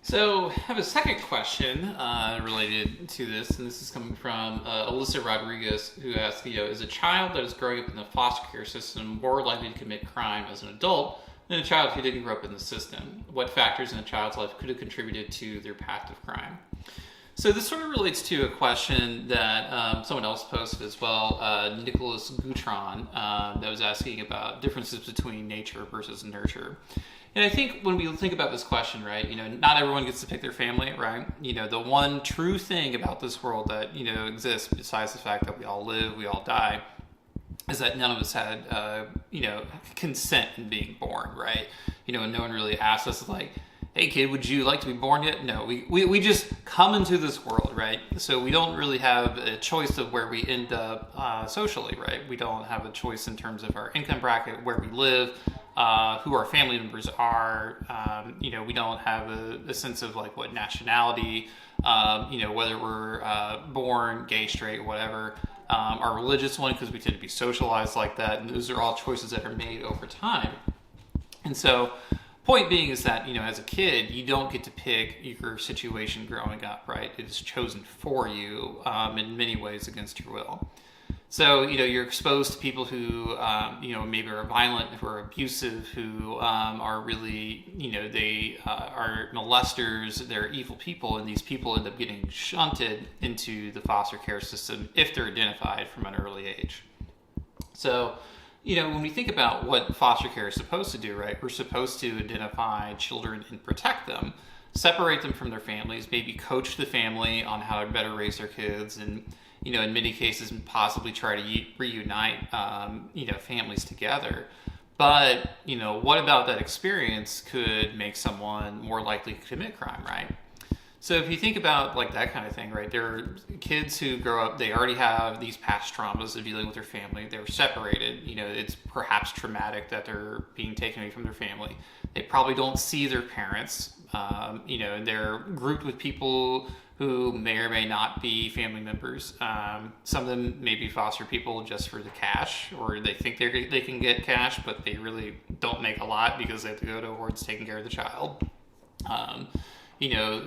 So I have a second question related to this, and this is coming from Alyssa Rodriguez, who asks, is a child that is growing up in the foster care system more likely to commit crime as an adult than a child who didn't grow up in the system? What factors in a child's life could have contributed to their path of crime? So this sort of relates to a question that someone else posted as well, Nicholas Gutron, that was asking about differences between nature versus nurture. And I think when we think about this question, right, not everyone gets to pick their family, right? The one true thing about this world that, exists besides the fact that we all live, we all die, is that none of us had, consent in being born, right? And no one really asked us, like, hey kid, would you like to be born yet? No, we just come into this world, right? So we don't really have a choice of where we end up socially, right? We don't have a choice in terms of our income bracket, where we live, who our family members are. We don't have a sense of like what nationality, whether we're born gay, straight, whatever. Our religious one, because we tend to be socialized like that, and those are all choices that are made over time. And so point being is that, as a kid, you don't get to pick your situation growing up, right? It is chosen for you in many ways against your will. So, you're exposed to people who, maybe are violent, who are abusive, who are really, they are molesters, they're evil people, and these people end up getting shunted into the foster care system if they're identified from an early age. So, when we think about what foster care is supposed to do, right, we're supposed to identify children and protect them, separate them from their families, maybe coach the family on how to better raise their kids, and, in many cases, possibly try to reunite, families together. But, what about that experience could make someone more likely to commit crime, right? So if you think about like that kind of thing, right, there are kids who grow up, they already have these past traumas of dealing with their family. They're separated. It's perhaps traumatic that they're being taken away from their family. They probably don't see their parents. They're grouped with people who may or may not be family members. Some of them may be foster people just for the cash, or they think they can get cash, but they really don't make a lot because they have to go towards taking care of the child.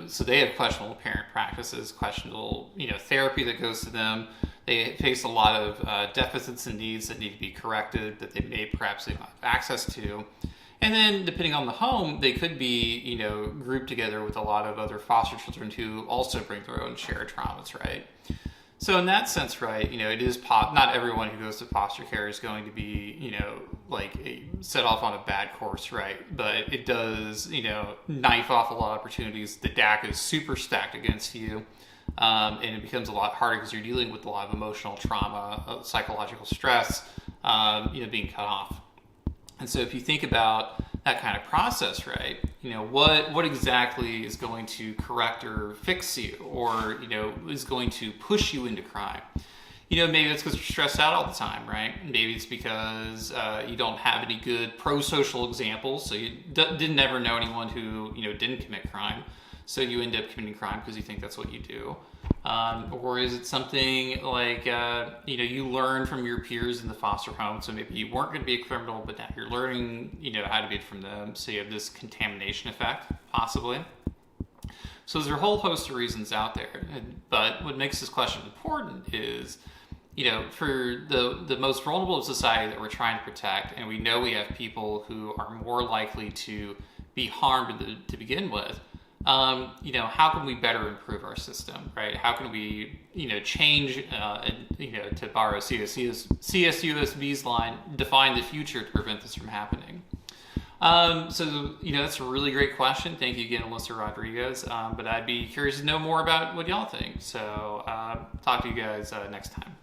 So they have questionable parent practices, questionable, therapy that goes to them. They face a lot of deficits and needs that need to be corrected that they may perhaps not have access to. And then depending on the home, they could be, grouped together with a lot of other foster children who also bring their own shared traumas, right? So in that sense, right, it is not everyone who goes to foster care is going to be, set off on a bad course, right? But it does, knife off a lot of opportunities. The deck is super stacked against you, and it becomes a lot harder because you're dealing with a lot of emotional trauma, psychological stress, being cut off. And so if you think about that kind of process, right, what exactly is going to correct or fix you, or, is going to push you into crime? Maybe it's because you're stressed out all the time, right? Maybe it's because you don't have any good pro-social examples, so you didn't ever know anyone who, didn't commit crime. So you end up committing crime because you think that's what you do. Or is it something like, you learn from your peers in the foster home, so maybe you weren't going to be a criminal, but now you're learning, how to be from them, so you have this contamination effect, possibly. So there's a whole host of reasons out there, but what makes this question important is, for the most vulnerable of society that we're trying to protect, and we know we have people who are more likely to be harmed to begin with, how can we better improve our system, right? How can we, change, to borrow CSUSB's line, define the future to prevent this from happening? That's a really great question. Thank you again, Alyssa Rodriguez. But I'd be curious to know more about what y'all think. So talk to you guys next time.